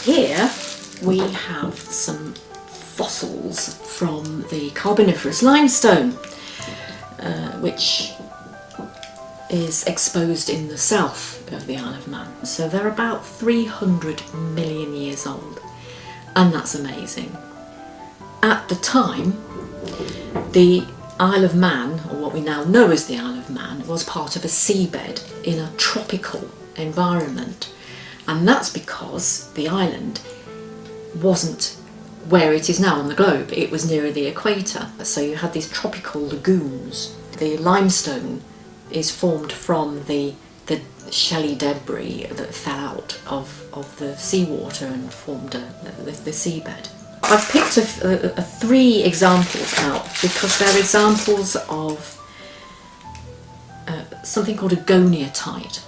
here we have some fossils from the Carboniferous limestone, which is exposed in the south of the Isle of Man. So they're about 300 million years old, and that's amazing. At the time, the Isle of Man, or what we now know as the Isle of Man, was part of a seabed in a tropical environment, and that's because the island wasn't where it is now on the globe. It was nearer the equator, so you had these tropical lagoons. The limestone is formed from the shelly debris that fell out of the seawater and formed the seabed. I've picked three examples out because they're examples of something called a goniatite,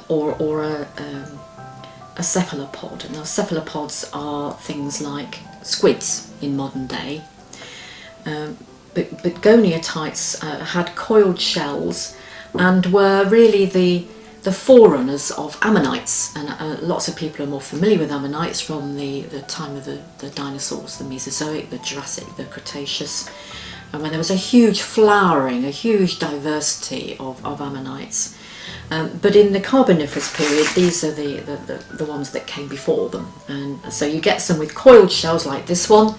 or a cephalopod. Now, cephalopods are things like squids in modern day, but goniatites had coiled shells and were really the forerunners of ammonites, and lots of people are more familiar with ammonites from the time of the dinosaurs, the Mesozoic, the Jurassic, the Cretaceous, and when there was a huge flowering, a huge diversity of ammonites. But in the Carboniferous period, these are the ones that came before them, and so you get some with coiled shells like this one.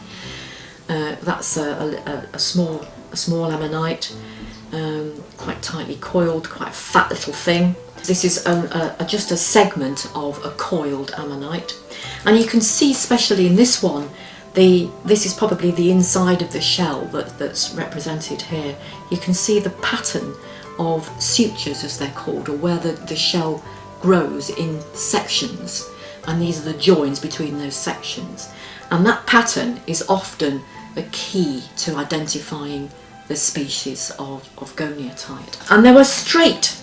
That's a small ammonite, quite tightly coiled, quite a fat little thing. This is just a segment of a coiled ammonite, and you can see, especially in this one, this is probably the inside of the shell that's represented here. You can see the pattern of sutures, as they're called, or where the shell grows in sections, and these are the joins between those sections, and that pattern is often the key to identifying the species of goniatite. And there were straight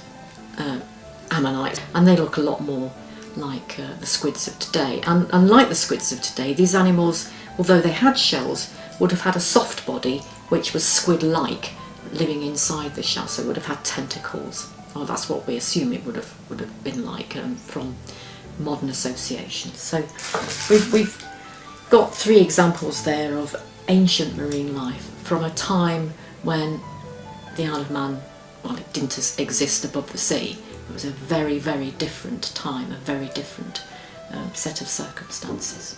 ammonites, and they look a lot more like the squids of today. And like the squids of today, these animals, although they had shells, would have had a soft body which was squid-like, living inside the shell, so it would have had tentacles. Well, that's what we assume it would have been like from modern associations. So we've got three examples there of ancient marine life from a time when the Isle of Man, well, it didn't exist above the sea. It was a very, very different time, a very different set of circumstances.